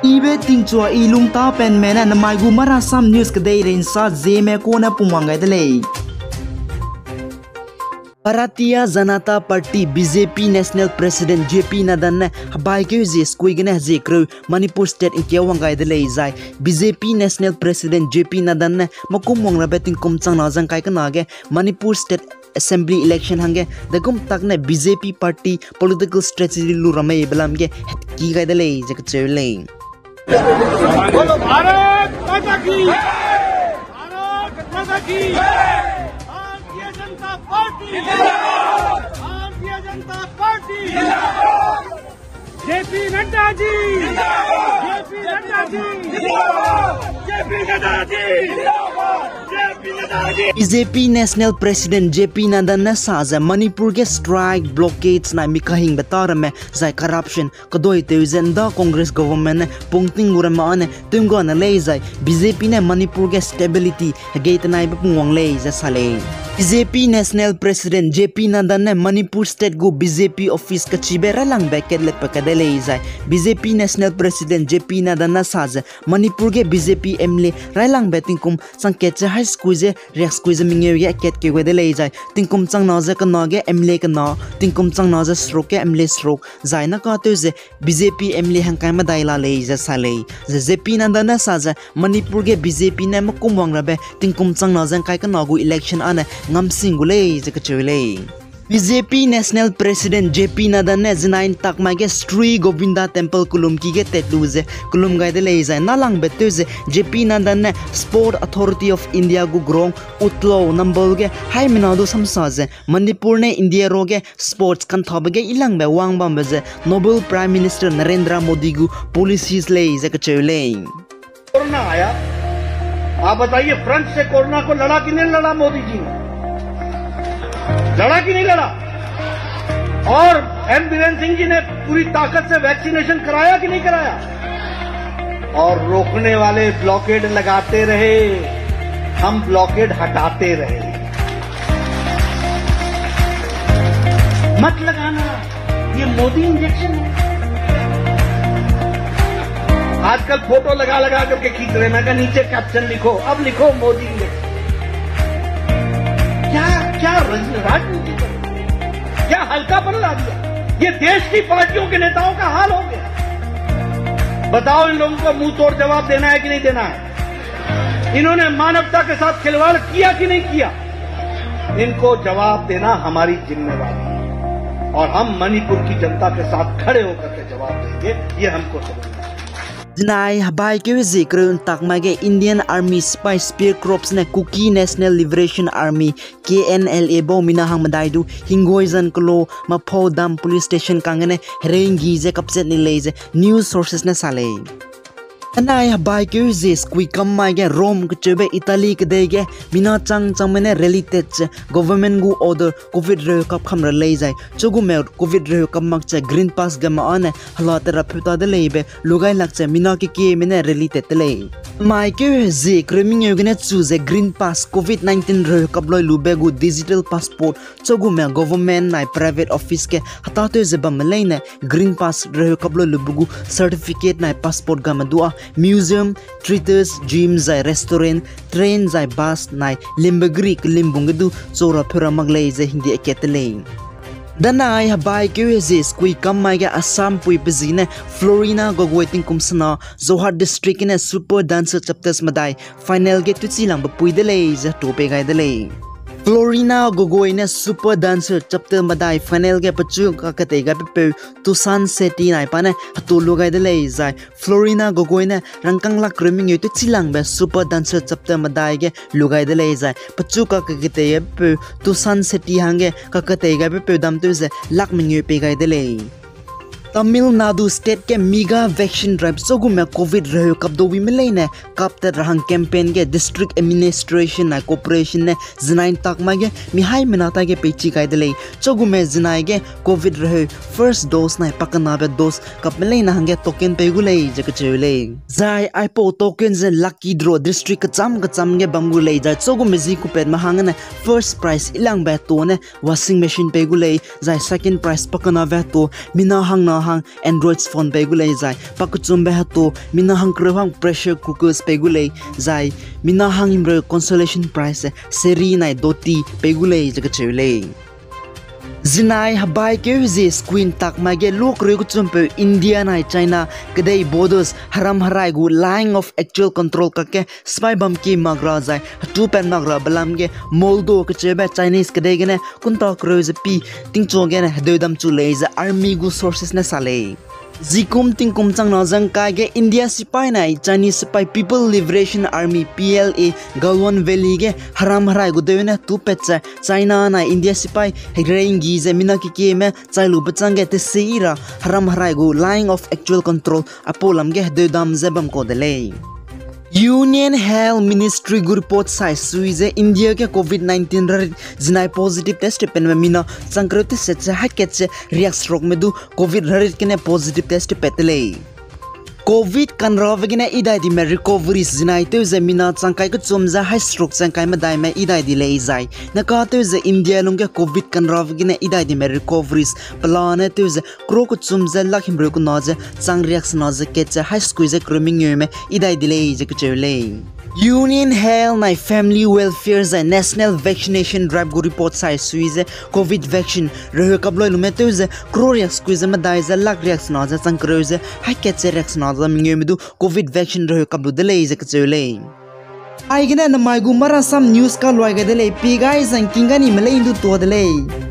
Ibe tingchua ilung ta pen mena na mai gu mara sam news kadai rein sa zeme ko na pumwangai dele. Bharatiya Janata Party BJP National President JP Nadda ne habai ke je skuigene je kru Manipur State in kyawangai dele jai BJP National President JP Nadda ne makum mongra beting kumchang na jang kai kana ge Manipur State Assembly election hange dagum takne BJP party political strategy lu ramai belam ge ki gai dele je ka chele. बोलो भारत माता की, भारत माता की, Bharatiya Janata party, Bharatiya Janata party, JP Nadda ji, JP Nadda ji, JP Nadda ji, JP Nadda ji. BJP National President JP Nadda ne saza Manipur ke strike blockades na mikahing betar me zai corruption kadoi teuzen da Congress government ne pungting gurama ne tumgo na lei zai BJP ne Manipur ke stability gate nai pungwang lei za sale. BJP National President JP Nadda ne Manipur State go BJP office ka chibera lang beket le pakadele zai BJP National President JP Nadda na saza Manipur ke BJP MLA railang beting kum sangket high school je rex squeeze mingye ge ket ke wedele jai tingkum chang na je ka na ge MLA ka na tingkum chang na je stroke ke MLA stroke jai na ka te je BJP MLA hang kai ma daila le je sale je JP Nadda na saza Manipur ke BJP ne ma kumwang rabe tingkum chang na jang kai ka na gu election ane ngam singule je ka chule. BJP National President JP Nadda ne zinain takma ge Sri Govinda Temple kulum ki ge tetlu je kulum gai de le jai nalang betu je JP Nadda ne Sport Authority of India gu grong utlo nambol ge hai minadu samsa je Manipur ne India ro ge sports kan thob ge ilang be wang bam je Nobel Prime Minister Narendra Modi gu policies le je ka chule. Corona आया, आप बताइए front से corona को लड़ा कि नहीं लड़ा मोदी जी ने? लड़ा कि नहीं लड़ा? और एम बीरेन सिंह जी ने पूरी ताकत से वैक्सीनेशन कराया कि नहीं कराया? और रोकने वाले ब्लॉकेड लगाते रहे, हम ब्लॉकेड हटाते रहे। मत लगाना, ये मोदी इंजेक्शन है। आजकल फोटो लगा लगा करके खींच रहे, मैं कहा नीचे कैप्शन लिखो, अब लिखो मोदी इंजेक्शन। क्या राजनीति कर, क्या हल्कापन ला दिया? ये देश की पार्टियों के नेताओं का हाल हो गया। बताओ इन लोगों को मुंह तोड़ जवाब देना है कि नहीं देना है? इन्होंने मानवता के साथ खिलवाड़ किया कि नहीं किया? इनको जवाब देना हमारी जिम्मेवारी है और हम मणिपुर की जनता के साथ खड़े होकर के जवाब देंगे, ये हमको समझना है। Jinai habai ke zikrun takma ge Indian Army Spy Spear Corps ne Kuki National Liberation Army KNLA bo minahang madaidu hingoizan klo mapho dam police station kangene rengi je kapset ni leze news sources ne sale. Anai habai ke je skui kamma ge Rome ke chebe Italy ke de ge mina chang mene related government gu order covid re kap khamra lei jai chogu me covid re kap mak che green pass ga ma ane halata ra phuta de leibe lugai lak che mina ke mene related le mai ke je kriming yogene chu je green pass covid 19 re kap loi lube gu digital passport chogu me government nai private office ke hata to je bam lei ne green pass re kap loi lubu certificate nai passport ga ma dua museum theaters gyms zai restaurant train zai bus nai limbagri limbungu chora phura maglei je hindi eketele danai habai ke je skui kamai ga Assam pui pizine Florina gogwaiting kumsana Zohar district ne super dancer chapters madai final ge tuchilang pui de lei je tope gai de lei Florina gogoi ne super dancer chapter madai final ge pachu ka kate ga pe Tucson City nai pa ne hatu lugai de lei zai Florina gogoi ne rangkang lak kriming yu chilang be super dancer chapter madai ge lugai de lei zai pachu ka kate pe Tucson City hange ka kate ga pe dam tu ze lak ming yu pe gai de lei Tamil Nadu state ke mega vaccine drive sogu me covid rehyo kap do wimlei ne kap te rahang campaign ke district administration na corporation ne zinain tak ma ge mi hai minata ge pechi kai delei sogu me zinai ge covid rehyo first dose na pakana be dose kap melei na hange token pe gulei je ka chulei zai ipo token ze lucky draw district ka cham ge bamgulei zai sogu me ji ku pet ma hang ne first prize ilang be to ne washing machine pe gulei zai second prize pakana be to mina hang na hang Android phone pe gulei zai pakuchum be hato mina hang krewang pressure cookers pe gulei zai mina hang imre consolation prize seri nai doti pe gulei jaga chewlei Zinai habai ke zi screen tak mage lok regu chumpe India nai China kadai borders haram harai gu line of actual control ka ke spy bam ki magra zai tu pen magra balam ge moldo ke chebe Chinese kadai gene kunta kroze pi tingcho ge ne dedam chu leiza army gu sources na sale Zikum tingkum chang na jang ka ge India sipai nai Chinese sipai People Liberation Army PLA Galwan Valley ge haram harai gu deune tu petcha China na India sipai hegrengi je mina ki me chailu bachang ge te seira haram harai gu line of actual control apolam ge dedam zebam ko dele Union Health Ministry gu report sai suize India ke COVID-19 rar zinai positive test pen me mina sankrute se haketse react stroke me du COVID rar ke ne positive test petele COVID kan ravagina idai di me recovery zinai te ze mina changkai ko chomza high stroke changkai ma dai me idai di lei zai na ka te ze India lung ke COVID kan ravagina idai di me recoveries plan te ze kro ko chomza lakhim ro ko na ze chang reaction na ze ke che high squeeze grooming me idai di lei je ko chewlei Union Health nai Family Welfare zai National Vaccination Drive gu report sai suize COVID vaccine reho kabloi lumete ze kro reaction squeeze ma dai ze lak reaction na ze chang kroze hai ke che reaction na ze mingemedu COVID vaccine reho kablu de lei ze ke chewlei ai gena na mai gu mara sam news ka loi ga de lei pi guys an kingani malai indu to de lei